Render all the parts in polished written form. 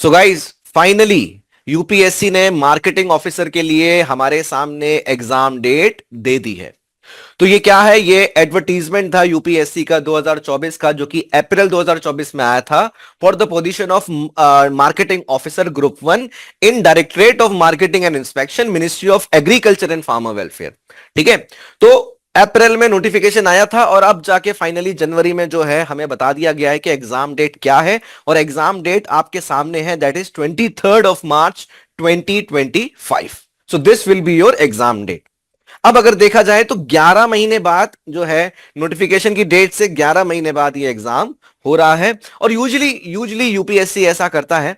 So guys finally UPSC ने marketing officer के लिए हमारे सामने एग्जाम डेट दे दी है। तो ये क्या है? ये एडवर्टीजमेंट था यूपीएससी का 2024 का, जो कि अप्रैल 2024 में आया था for the position of marketing officer group 1 in directorate of marketing and inspection, ministry of agriculture and farmer welfare. ठीक है, तो अप्रैल में नोटिफिकेशन आया था और अब जाके फाइनली जनवरी में जो है हमें बता दिया गया है कि एग्जाम डेट क्या है। और एग्जाम डेट आपके सामने है, that is 23 March 2025। So this will be your exam date. अब अगर देखा जाए तो 11 महीने बाद जो है, नोटिफिकेशन की डेट से 11 महीने बाद ये एग्जाम हो रहा है। और यूजुअली यूपीएससी ऐसा करता है।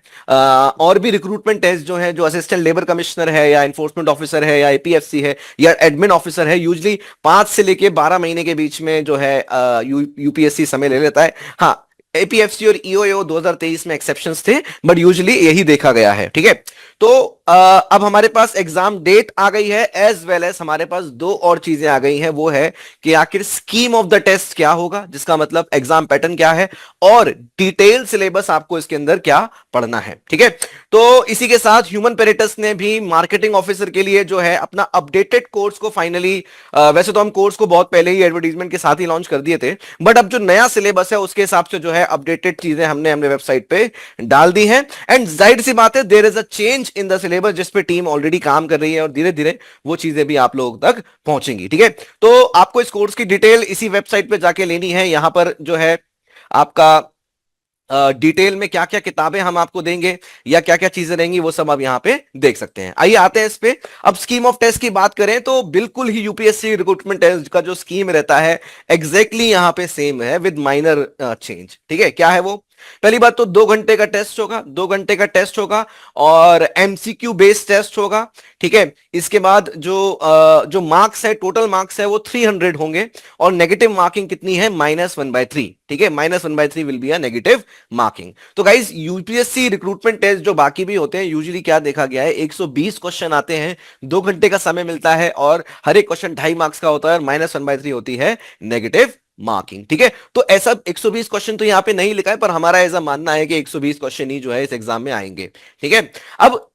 और भी रिक्रूटमेंट टेस्ट जो है, जो असिस्टेंट लेबर कमिश्नर है या एनफोर्समेंट ऑफिसर है या एपीएफसी है या एडमिन ऑफिसर है, यूजुअली 5 से लेके 12 महीने के बीच में जो है यूपीएससी समय ले लेता है। हाँ, एपीएफसी और ईओएओ 2023 में एक्सेप्शंस थे, बट यूजुअली यही देखा गया है। ठीक है, तो अब हमारे पास एग्जाम डेट आ गई है, एज वेल एज हमारे पास दो और चीजें आ गई हैं। वो है कि आखिर स्कीम ऑफ द टेस्ट क्या होगा, जिसका मतलब एग्जाम पैटर्न क्या है, और डिटेल सिलेबस आपको इसके अंदर क्या पढ़ना है। ठीक है, तो इसी के साथ ह्यूमन पेरेटस ने भी मार्केटिंग ऑफिसर के लिए जो है अपना अपडेटेड कोर्स को फाइनली, वैसे तो हम कोर्स को बहुत पहले ही एडवर्टीजमेंट के साथ ही लॉन्च कर दिए थे, बट अब जो नया सिलेबस है उसके हिसाब से जो है अपडेटेड चीजें हमने हमने वेबसाइट पे डाल दी हैं। एंड जाहिर सी बात है, there is a change in the syllabus जिस पे टीम ऑलरेडी काम कर रही है और धीरे धीरे वो चीजें भी आप लोगों तक पहुंचेंगी। ठीक है, तो आपको इस कोर्स की डिटेल इसी वेबसाइट पे जाके लेनी है। यहां पर जो है आपका डिटेल में क्या क्या किताबें हम आपको देंगे या क्या क्या चीजें रहेंगी, वो सब आप यहां पे देख सकते हैं। आइए आते हैं इस पे। अब स्कीम ऑफ टेस्ट की बात करें तो बिल्कुल ही यूपीएससी रिक्रूटमेंट टेस्ट का जो स्कीम रहता है एग्जैक्टली यहां पे सेम है विद माइनर चेंज। ठीक है, क्या है वो? पहली बात तो 2 घंटे का टेस्ट होगा, 2 घंटे का टेस्ट होगा और एमसीक्यू बेस्ड टेस्ट होगा। ठीक है, इसके बाद जो मार्क्स है, टोटल मार्क्स है वो 300 होंगे और नेगेटिव मार्किंग कितनी है? -1/3। ठीक है, -1/3 will be a negative marking. तो गाइस, यूपीएससी रिक्रूटमेंट टेस्ट जो बाकी भी होते हैं, यूजुअली क्या देखा गया है, 120 क्वेश्चन आते हैं, 2 घंटे का समय मिलता है और हर एक क्वेश्चन 2.5 मार्क्स का होता है और -1/3 होती है नेगेटिव मार्किंग। ठीक है, तो ऐसा 120 क्वेश्चन तो यहां पे नहीं लिखा है, पर हमारा ऐसा मानना है कि 120 क्वेश्चन ही जो है इस एग्जाम में आएंगे। ठीक है, अब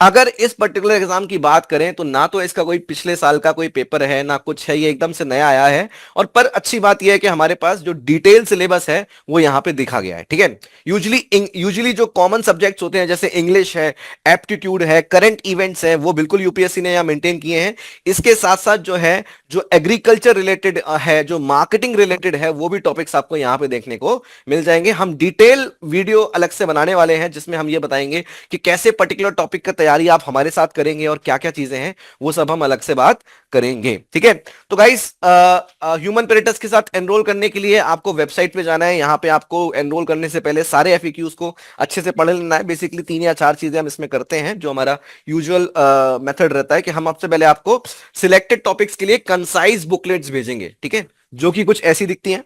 अगर इस पर्टिकुलर एग्जाम की बात करें तो ना तो इसका कोई पिछले साल का कोई पेपर है ना कुछ है, ये एकदम से नया आया है। और पर अच्छी बात यह है कि हमारे पास जो डिटेल सिलेबस है वो यहां पे दिखा गया है। ठीक है, यूजुअली जो कॉमन सब्जेक्ट्स होते हैं जैसे इंग्लिश है, एप्टीट्यूड है, करंट इवेंट्स है, वो बिल्कुल यूपीएससी ने यहां मेंटेन किए हैं। इसके साथ साथ जो है, जो एग्रीकल्चर रिलेटेड है, जो मार्केटिंग रिलेटेड है, वो भी टॉपिक्स आपको यहां पे देखने को मिल जाएंगे। हम डिटेल वीडियो अलग से बनाने वाले हैं जिसमें हम ये बताएंगे कि कैसे पर्टिकुलर टॉपिक का तैयारी आप हमारे साथ करेंगे और क्या क्या चीजें हैं वो सब हम अलग से बात करेंगे। ठीक है, तो गाइस, ह्यूमन पेरेटस के साथ एनरोल करने के लिए आपको वेबसाइट पे जाना है। यहां पे आपको एनरोल करने से पहले सारे एफएक्यूज को अच्छे से पढ़ लेना है। बेसिकली 3 या 4 चीजें हम इसमें करते हैं। जो हमारा यूजुअल मेथड रहता है कि हम सबसे पहले आपको सिलेक्टेड टॉपिक्स के लिए कंसाइज बुकलेट्स भेजेंगे। ठीक है, जो कि कुछ ऐसी दिखती हैं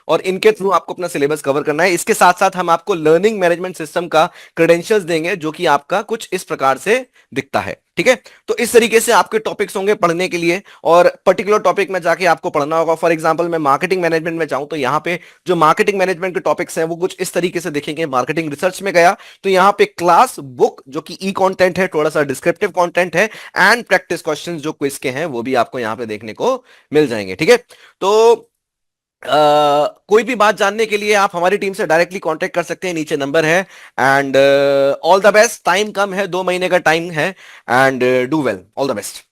और इनके थ्रू आपको अपना सिलेबस कवर करना है। इसके साथ साथ हम आपको लर्निंग मैनेजमेंट सिस्टम का क्रेडेंशियल्स देंगे, जो कि आपका कुछ इस प्रकार से दिखता है। ठीक है, तो इस तरीके से आपके टॉपिक्स होंगे पढ़ने के लिए और पर्टिकुलर टॉपिक में जाके आपको पढ़ना होगा। फॉर एग्जांपल, मैं मार्केटिंग मैनेजमेंट में जाऊं तो यहाँ पे जो मार्केटिंग मैनेजमेंट के टॉपिक्स हैं वो कुछ इस तरीके से दिखेंगे। मार्केटिंग रिसर्च में गया तो यहाँ पे क्लास बुक जो कि ई कंटेंट है, थोड़ा सा डिस्क्रिप्टिव कंटेंट है, एंड प्रैक्टिस क्वेश्चंस जो क्विज के हैं वो भी आपको यहाँ पे देखने को मिल जाएंगे। ठीक है, तो कोई भी बात जानने के लिए आप हमारी टीम से डायरेक्टली कांटेक्ट कर सकते हैं, नीचे नंबर है। And all the best. Time कम है, 2 महीने का टाइम है, and do well, all the best.